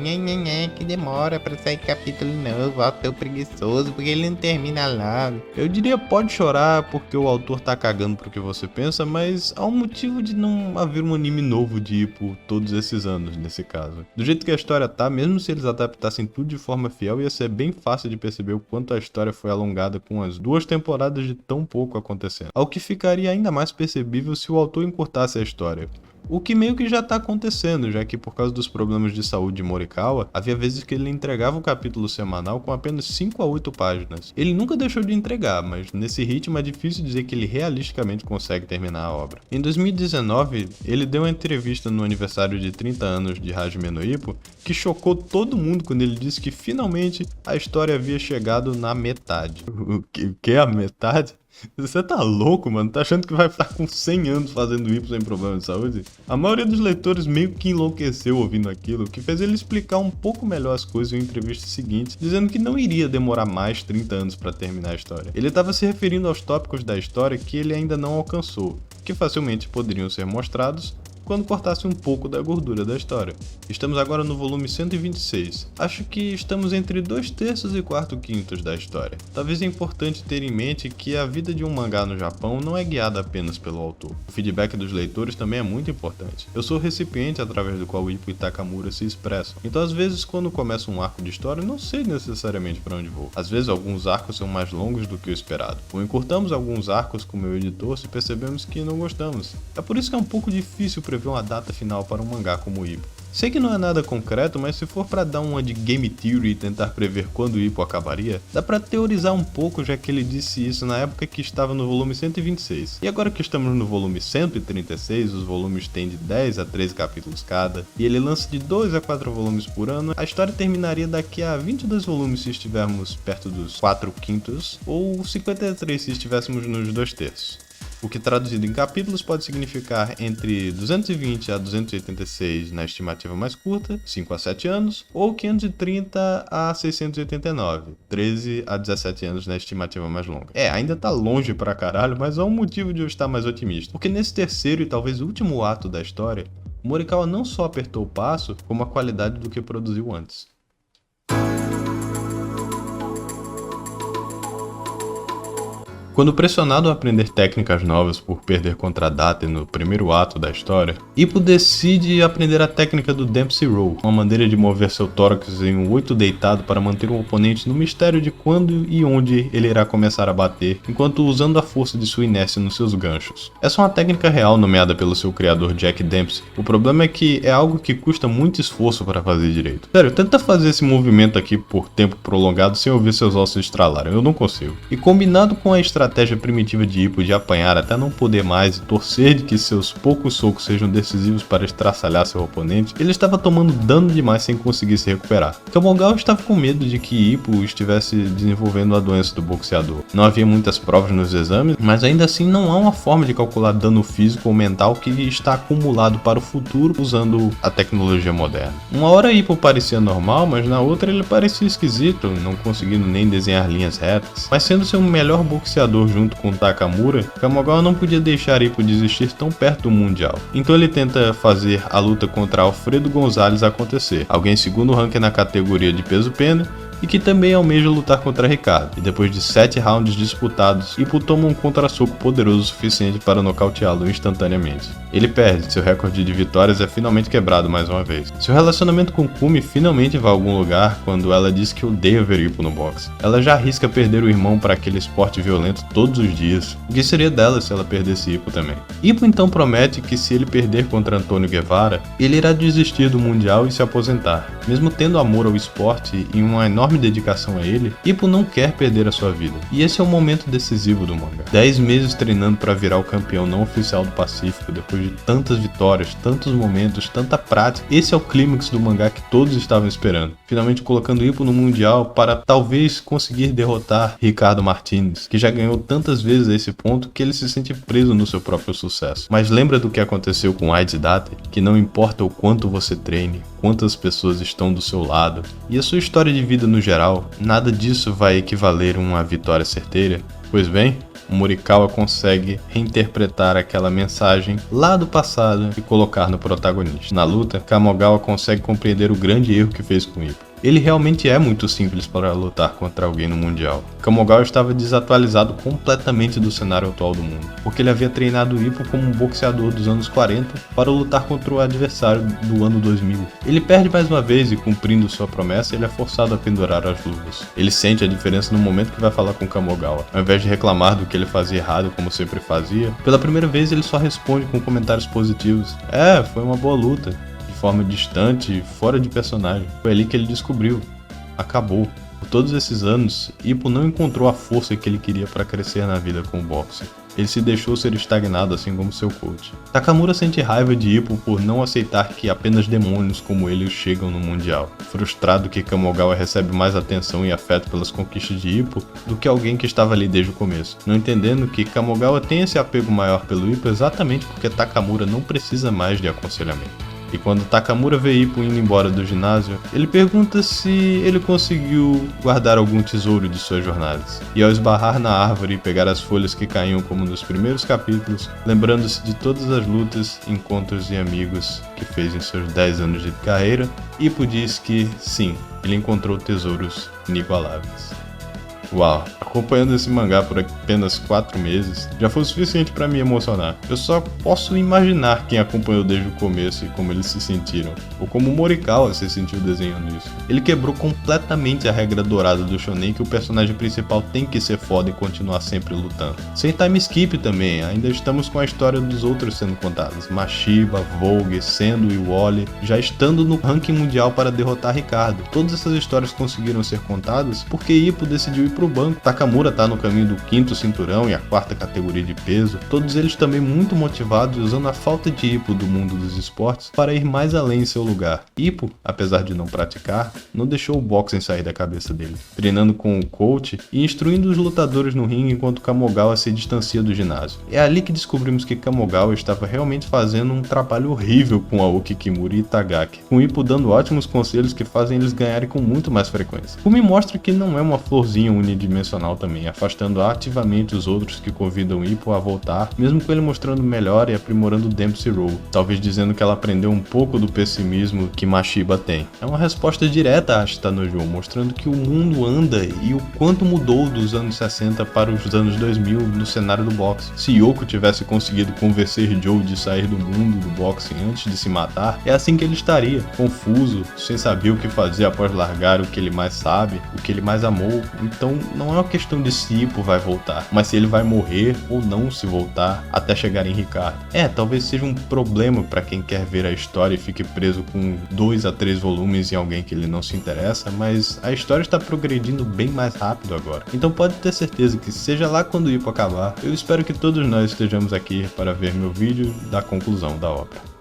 que demora para sair capítulo novo, ó, tô preguiçoso porque ele não termina logo. Eu diria pode chorar porque o autor tá cagando pro que você pensa, mas há um motivo de não haver um anime novo de Ippo todos esses anos nesse caso. Do jeito que a história tá, mesmo se eles adaptassem tudo de forma fiel, ia ser bem fácil de perceber o quanto a história foi alongada com as 2 temporadas de tão pouco acontecendo. Ao que ficaria ainda mais percebível se o autor encurtasse a história. O que meio que já tá acontecendo, já que por causa dos problemas de saúde de Morikawa, havia vezes que ele entregava o capítulo semanal com apenas 5 a 8 páginas. Ele nunca deixou de entregar, mas nesse ritmo é difícil dizer que ele realisticamente consegue terminar a obra. Em 2019, ele deu uma entrevista no aniversário de 30 anos de Hajime no Ippo, que chocou todo mundo quando ele disse que finalmente a história havia chegado na metade. O que é a metade? Você tá louco, mano? Tá achando que vai ficar com 100 anos fazendo Ippo sem problema de saúde? A maioria dos leitores meio que enlouqueceu ouvindo aquilo, o que fez ele explicar um pouco melhor as coisas em uma entrevista seguinte, dizendo que não iria demorar mais 30 anos pra terminar a história. Ele estava se referindo aos tópicos da história que ele ainda não alcançou, que facilmente poderiam ser mostrados quando cortasse um pouco da gordura da história. Estamos agora no volume 126. Acho que estamos entre 2/3 e 4/5 da história. Talvez é importante ter em mente que a vida de um mangá no Japão não é guiada apenas pelo autor. O feedback dos leitores também é muito importante. Eu sou o recipiente através do qual Ippo e Takamura se expressam. Então às vezes quando começa um arco de história eu não sei necessariamente para onde vou. Às vezes alguns arcos são mais longos do que o esperado. Ou encurtamos alguns arcos com meu editor se percebemos que não gostamos. É por isso que é um pouco difícil prever uma data final para um mangá como o Ippo. Sei que não é nada concreto, mas se for para dar uma de Game Theory e tentar prever quando o Ippo acabaria, dá para teorizar um pouco, já que ele disse isso na época que estava no volume 126. E agora que estamos no volume 136, os volumes têm de 10 a 13 capítulos cada, e ele lança de 2 a 4 volumes por ano, a história terminaria daqui a 22 volumes se estivermos perto dos 4/5, ou 53 se estivéssemos nos 2/3. O que traduzido em capítulos pode significar entre 220 a 286 na estimativa mais curta, 5 a 7 anos, ou 530 a 689, 13 a 17 anos na estimativa mais longa. Ainda tá longe pra caralho, mas há um motivo de eu estar mais otimista, porque nesse terceiro e talvez último ato da história, Morikawa não só apertou o passo, como a qualidade do que produziu antes. Quando pressionado a aprender técnicas novas por perder contra a Date no primeiro ato da história, Ippo decide aprender a técnica do Dempsey Roll, uma maneira de mover seu tórax em um 8 deitado para manter o oponente no mistério de quando e onde ele irá começar a bater, enquanto usando a força de sua inércia nos seus ganchos. Essa é uma técnica real nomeada pelo seu criador Jack Dempsey. O problema é que é algo que custa muito esforço para fazer direito. Sério, tenta fazer esse movimento aqui por tempo prolongado sem ouvir seus ossos estralarem, eu não consigo. E combinado com a estratégia estratégia primitiva de Ippo de apanhar até não poder mais e torcer de que seus poucos socos sejam decisivos para estraçalhar seu oponente, ele estava tomando dano demais sem conseguir se recuperar. Kamogawa estava com medo de que Ippo estivesse desenvolvendo a doença do boxeador. Não havia muitas provas nos exames, mas ainda assim não há uma forma de calcular dano físico ou mental que está acumulado para o futuro usando a tecnologia moderna. Uma hora Ippo parecia normal, mas na outra ele parecia esquisito, não conseguindo nem desenhar linhas retas. Mas sendo seu melhor boxeador junto com Takamura, Kamogawa não podia deixar Ippo desistir tão perto do Mundial. Então ele tenta fazer a luta contra Alfredo Gonzalez acontecer, alguém segundo ranking na categoria de peso-pena, e que também almeja lutar contra Ricardo, e depois de 7 rounds disputados, Ippo toma um contra-soco poderoso o suficiente para nocauteá-lo instantaneamente. Ele perde, seu recorde de vitórias é finalmente quebrado mais uma vez. Seu relacionamento com Kumi finalmente vai a algum lugar quando ela diz que odeia ver Ippo no boxe. Ela já arrisca perder o irmão para aquele esporte violento todos os dias. O que seria dela se ela perdesse Ippo também? Ippo então promete que se ele perder contra Antônio Guevara, ele irá desistir do Mundial e se aposentar. Mesmo tendo amor ao esporte e uma enorme dedicação a ele, Ippo não quer perder a sua vida. E esse é o momento decisivo do mangá. 10 meses treinando para virar o campeão não oficial do Pacífico, depois de tantas vitórias, tantos momentos, tanta prática. Esse é o clímax do mangá que todos estavam esperando. Finalmente colocando Ippo no Mundial para talvez conseguir derrotar Ricardo Martínez, que já ganhou tantas vezes a esse ponto que ele se sente preso no seu próprio sucesso. Mas lembra do que aconteceu com Aichi Date? Que não importa o quanto você treine, quantas pessoas estão do seu lado e a sua história de vida no geral, nada disso vai equivaler a uma vitória certeira. Pois bem, o Morikawa consegue reinterpretar aquela mensagem lá do passado e colocar no protagonista. Na luta, Kamogawa consegue compreender o grande erro que fez com Ippo. Ele realmente é muito simples para lutar contra alguém no Mundial. Kamogawa estava desatualizado completamente do cenário atual do mundo, porque ele havia treinado Ippo como um boxeador dos anos 40 para lutar contra o adversário do ano 2000. Ele perde mais uma vez e, cumprindo sua promessa, ele é forçado a pendurar as luvas. Ele sente a diferença no momento que vai falar com Kamogawa. Ao invés de reclamar do que ele fazia errado como sempre fazia, pela primeira vez ele só responde com comentários positivos. Foi uma boa luta. Forma distante e fora de personagem. Foi ali que ele descobriu. Acabou. Por todos esses anos, Ippo não encontrou a força que ele queria para crescer na vida com o boxe. Ele se deixou ser estagnado assim como seu coach. Takamura sente raiva de Ippo por não aceitar que apenas demônios como ele chegam no Mundial. Frustrado que Kamogawa recebe mais atenção e afeto pelas conquistas de Ippo do que alguém que estava ali desde o começo. Não entendendo que Kamogawa tem esse apego maior pelo Ippo exatamente porque Takamura não precisa mais de aconselhamento. E quando Takamura vê Ippo indo embora do ginásio, ele pergunta se ele conseguiu guardar algum tesouro de suas jornadas. E ao esbarrar na árvore e pegar as folhas que caíam como nos primeiros capítulos, lembrando-se de todas as lutas, encontros e amigos que fez em seus 10 anos de carreira, Ippo diz que sim, ele encontrou tesouros inigualáveis. Uau, acompanhando esse mangá por apenas 4 meses, já foi o suficiente para me emocionar. Eu só posso imaginar quem acompanhou desde o começo e como eles se sentiram, ou como o Morikawa se sentiu desenhando isso. Ele quebrou completamente a regra dourada do shonen que o personagem principal tem que ser foda e continuar sempre lutando. Sem time skip também, ainda estamos com a história dos outros sendo contadas. Mashiba, Vogue, Sendo e Wally já estando no ranking mundial para derrotar Ricardo. Todas essas histórias conseguiram ser contadas porque Ippo decidiu ir pro banco. Takamura tá no caminho do 5º cinturão e a 4ª categoria de peso, todos eles também muito motivados e usando a falta de Ippo do mundo dos esportes para ir mais além em seu lugar. Ippo, apesar de não praticar, não deixou o boxing sair da cabeça dele, treinando com o coach e instruindo os lutadores no ringue enquanto Kamogawa se distancia do ginásio. É ali que descobrimos que Kamogawa estava realmente fazendo um trabalho horrível com Aoki Kimura e Itagaki, com Ippo dando ótimos conselhos que fazem eles ganharem com muito mais frequência. O me mostra que não é uma florzinha unidimensional também, afastando ativamente os outros que convidam Ippo a voltar, mesmo com ele mostrando melhor e aprimorando Dempsey Roll, talvez dizendo que ela aprendeu um pouco do pessimismo que Mashiba tem. É uma resposta direta a Ashita no Joe, mostrando que o mundo anda e o quanto mudou dos anos 60 para os anos 2000 no cenário do boxe. Se Yoko tivesse conseguido convencer Joe de sair do mundo do boxing antes de se matar, é assim que ele estaria, confuso, sem saber o que fazer após largar o que ele mais sabe, o que ele mais amou. Então Então não é uma questão de se Ippo vai voltar, mas se ele vai morrer ou não se voltar até chegar em Ricardo. Talvez seja um problema para quem quer ver a história e fique preso com 2 a 3 volumes em alguém que ele não se interessa, mas a história está progredindo bem mais rápido agora. Então pode ter certeza que seja lá quando o Ippo acabar, eu espero que todos nós estejamos aqui para ver meu vídeo da conclusão da obra.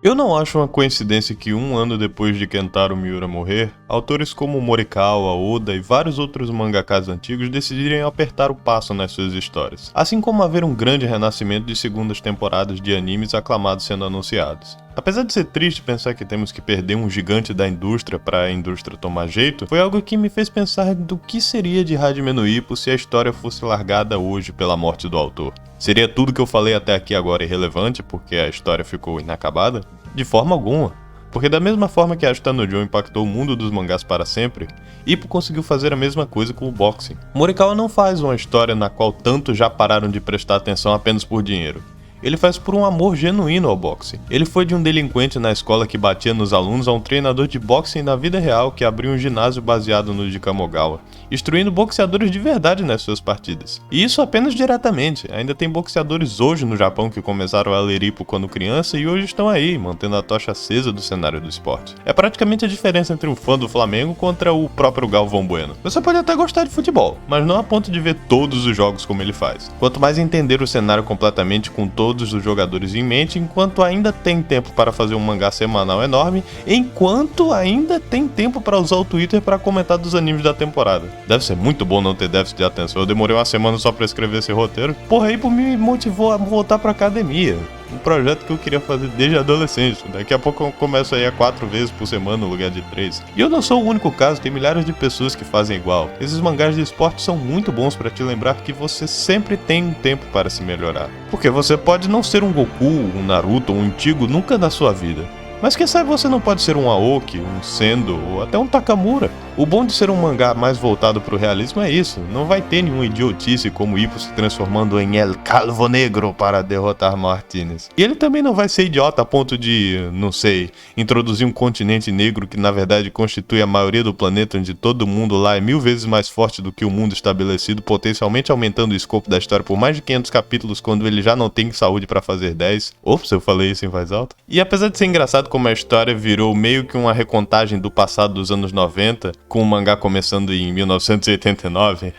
Eu não acho uma coincidência que 1 ano depois de Kentaro Miura morrer, autores como Morikawa, Oda e vários outros mangakas antigos decidirem apertar o passo nas suas histórias, assim como haver um grande renascimento de segundas temporadas de animes aclamados sendo anunciados. Apesar de ser triste pensar que temos que perder um gigante da indústria para a indústria tomar jeito, foi algo que me fez pensar do que seria de Hajime no Ippo se a história fosse largada hoje pela morte do autor. Seria tudo que eu falei até aqui agora irrelevante porque a história ficou inacabada? De forma alguma. Porque da mesma forma que Ashita no Joe impactou o mundo dos mangás para sempre, Ippo conseguiu fazer a mesma coisa com o boxing. Morikawa não faz uma história na qual tantos já pararam de prestar atenção apenas por dinheiro. Ele faz por um amor genuíno ao boxe. Ele foi de um delinquente na escola que batia nos alunos a um treinador de boxing na vida real que abriu um ginásio baseado no de Kamogawa, instruindo boxeadores de verdade nas suas partidas. E isso apenas diretamente. Ainda tem boxeadores hoje no Japão que começaram a ler Ippo quando criança e hoje estão aí, mantendo a tocha acesa do cenário do esporte. É praticamente a diferença entre um fã do Flamengo contra o próprio Galvão Bueno. Você pode até gostar de futebol, mas não a ponto de ver todos os jogos como ele faz. Quanto mais entender o cenário completamente com todos os jogadores em mente, enquanto ainda tem tempo para fazer um mangá semanal enorme, enquanto ainda tem tempo para usar o Twitter para comentar dos animes da temporada. Deve ser muito bom não ter déficit de atenção. Eu demorei 1 semana só para escrever esse roteiro. Porra, Ippo me motivou a voltar pra academia. Um projeto que eu queria fazer desde adolescente. Daqui a pouco eu começo a ir 4 vezes por semana no lugar de 3. E eu não sou o único caso, tem milhares de pessoas que fazem igual. Esses mangás de esporte são muito bons para te lembrar que você sempre tem um tempo para se melhorar. Porque você pode não ser um Goku, um Naruto ou um Ichigo nunca na sua vida. Mas quem sabe você não pode ser um Aoki, um Sendo ou até um Takamura. O bom de ser um mangá mais voltado pro realismo é isso, não vai ter nenhuma idiotice como Ippo se transformando em El Calvo Negro para derrotar Martinez. E ele também não vai ser idiota a ponto de, não sei, introduzir um continente negro que na verdade constitui a maioria do planeta, onde todo mundo lá é 1000 vezes mais forte do que o mundo estabelecido, potencialmente aumentando o escopo da história por mais de 500 capítulos quando ele já não tem saúde para fazer 10. Ops, eu falei isso em voz alta. E apesar de ser engraçado como a história virou meio que uma recontagem do passado dos anos 90, com o mangá começando em 1989,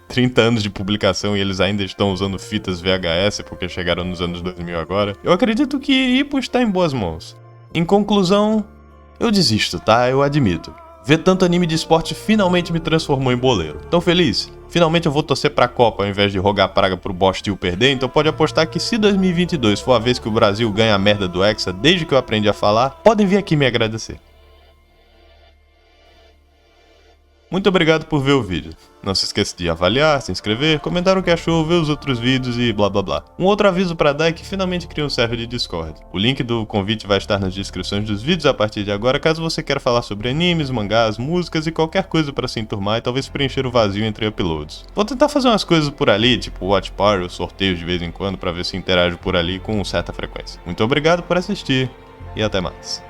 30 anos de publicação e eles ainda estão usando fitas VHS porque chegaram nos anos 2000 agora, eu acredito que Ippo está em boas mãos. Em conclusão, eu desisto, tá? Eu admito. Ver tanto anime de esporte finalmente me transformou em boleiro. Tão feliz? Finalmente eu vou torcer pra Copa ao invés de rogar praga pro Bosch Steel perder, então pode apostar que se 2022 for a vez que o Brasil ganha a merda do Hexa desde que eu aprendi a falar, podem vir aqui me agradecer. Muito obrigado por ver o vídeo. Não se esqueça de avaliar, se inscrever, comentar o que achou, ver os outros vídeos e blá blá blá. Um outro aviso pra dar é que finalmente criei um server de Discord. O link do convite vai estar nas descrições dos vídeos a partir de agora, caso você queira falar sobre animes, mangás, músicas e qualquer coisa pra se enturmar e talvez preencher o vazio entre uploads. Vou tentar fazer umas coisas por ali, tipo watch party ou sorteios de vez em quando, pra ver se interajo por ali com certa frequência. Muito obrigado por assistir e até mais.